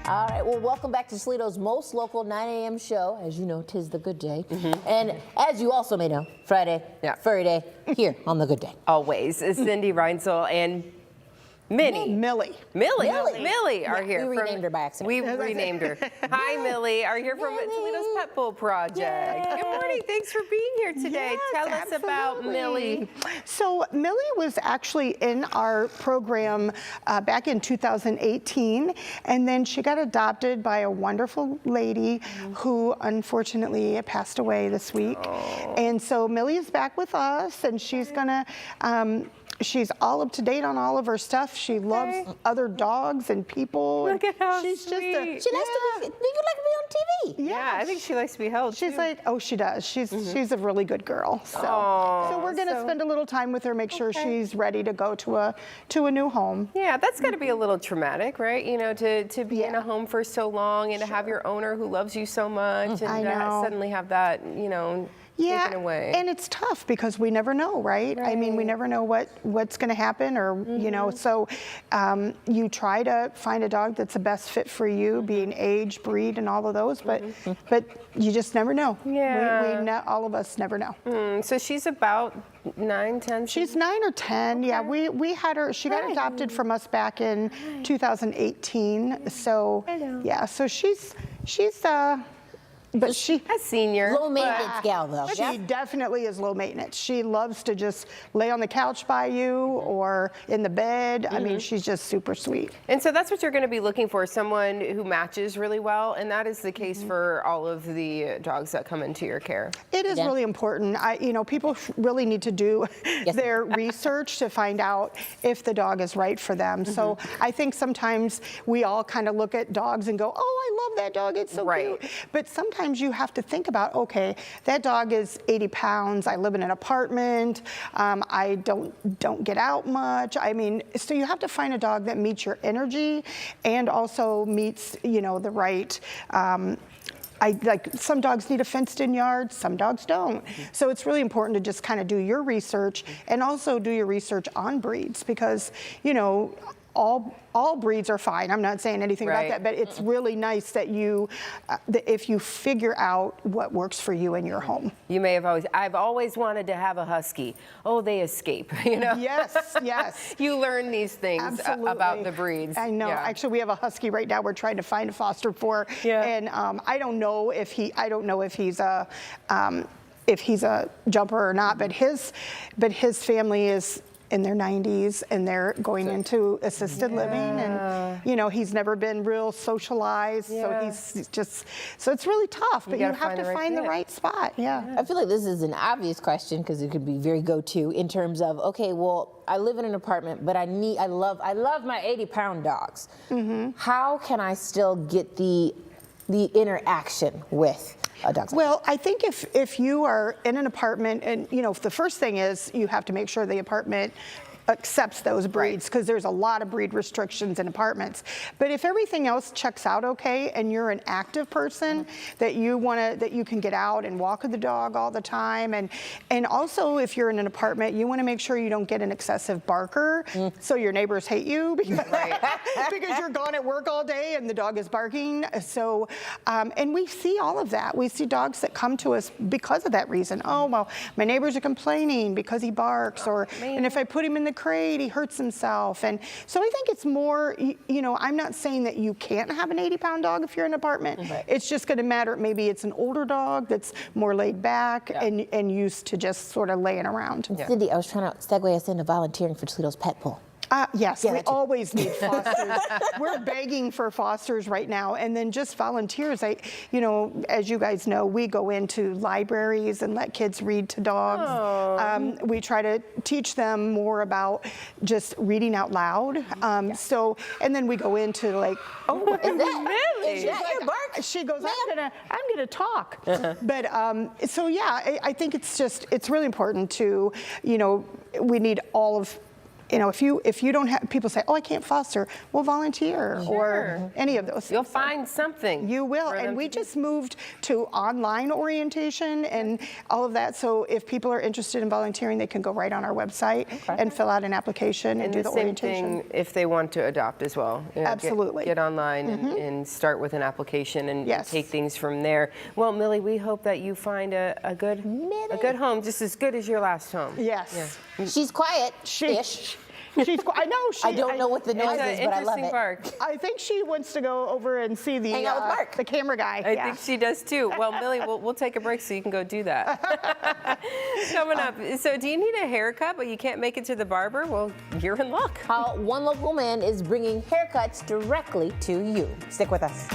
All right, well, welcome back to Toledo's most local 9 a.m. show. As you know, 'tis the good day. And as you also may know, Friday, Furry Day, here on the good day. Always. Cindy, Reinsel, and Millie are here. We renamed her by accident. We renamed her. Hi, Millie. Are here from Toledo's Pet Bull Project. Yay. Good morning. Thanks for being here today. Yes, Tell us about Millie. So Millie was actually in our program back in 2018, and then she got adopted by a wonderful lady who unfortunately passed away this week. And so Millie is back with us, and she's gonna she's all up to date on all of her stuff. She loves other dogs and people. Look at how she's sweet. She likes to be, you like to be on TV. Yeah, I think she likes to be held. She's too. like, oh, she does. She's a really good girl. So we're gonna spend a little time with her, make sure she's ready to go to a new home. Yeah, that's got to be a little traumatic, right? You know, to be in a home for so long and to have your owner who loves you so much and suddenly have that, you know, taken away. And it's tough because we never know, right? I mean, we never know what's going to happen, or you know. So you try to find a dog that's the best fit for you, being age, breed, and all of those. But you just never know. Yeah, all of us never know. So she's about 9, 10. She's 9 or 10. Yeah, we had her. She got adopted from us back in 2018. So yeah, so she's. But she's a senior. Low maintenance gal, though. She definitely is low maintenance. She loves to just lay on the couch by you or in the bed. I mean, she's just super sweet. And so that's what you're going to be looking for, someone who matches really well. And that is the case for all of the dogs that come into your care. It is really important. You know, people really need to do their research to find out if the dog is right for them. So I think sometimes we all kind of look at dogs and go, oh, I love that dog. It's so cute. But sometimes you have to think about, okay, that dog is 80 pounds. I live in an apartment. I don't get out much. I mean, so you have to find a dog that meets your energy and also meets, you know, the right. Like some dogs need a fenced-in yard, some dogs don't. So it's really important to just kind of do your research and also do your research on breeds, because, you know, all breeds are fine. I'm not saying anything about that, but it's really nice that you, if you figure out what works for you in your home. You may have I've always wanted to have a husky. Oh, they escape, you know? Yes, yes. You learn these things about the breeds. I know. Actually, we have a husky right now we're trying to find a foster for. And I don't know if he's a jumper or not, but his family is in their 90s, and they're going into assisted living, and you know, he's never been real socialized, so he's just, so it's really tough, but you have to find the right spot. I feel like this is an obvious question because it could be very go-to in terms of, okay, well, I live in an apartment, but I love my 80-pound dogs. How can I still get the interaction with a dog? Well, I think if you are in an apartment, and you know, the first thing is you have to make sure the apartment accepts those breeds, because there's a lot of breed restrictions in apartments. But if everything else checks out okay, and you're an active person that you can get out and walk with the dog all the time, and also if you're in an apartment, you want to make sure you don't get an excessive barker, so your neighbors hate you because, because you're gone at work all day and the dog is barking. So, and we see all of that. We see dogs that come to us because of that reason. Oh, well, my neighbors are complaining because he barks, and if I put him in the crate, he hurts himself. And so I think it's more, you know, I'm not saying that you can't have an 80-pound dog if you're in an apartment. It's just going to matter. Maybe it's an older dog that's more laid back and used to just sort of laying around. Cindy, I was trying to segue us into volunteering for Toledo's Pet Bull. Yes, we always need fosters. We're begging for fosters right now, and then just volunteers. You know, as you guys know, we go into libraries and let kids read to dogs. We try to teach them more about just reading out loud. So, and then we go into like, oh, is that your bark? She goes, I'm gonna talk. But so yeah, I think it's really important to, you know, we need all of if you don't have, people say, oh, I can't foster, well, volunteer or any of those things. You'll find something. You will, and we just moved to online orientation and all of that. So if people are interested in volunteering, they can go right on our website and fill out an application and do the orientation. Same thing if they want to adopt as well. Absolutely. Get online and start with an application and take things from there. Well, Millie, we hope that you find a good home, just as good as your last home. Yes. Yeah. She's quiet-ish. I know. I don't know what the noise is, but I love it. Bark. I think she wants to go over and see the hang out with Mark, the camera guy. I think she does too. Well, Millie, we'll take a break so you can go do that. Coming up. So, do you need a haircut, but you can't make it to the barber? Well, you're in luck. How one local man is bringing haircuts directly to you. Stick with us.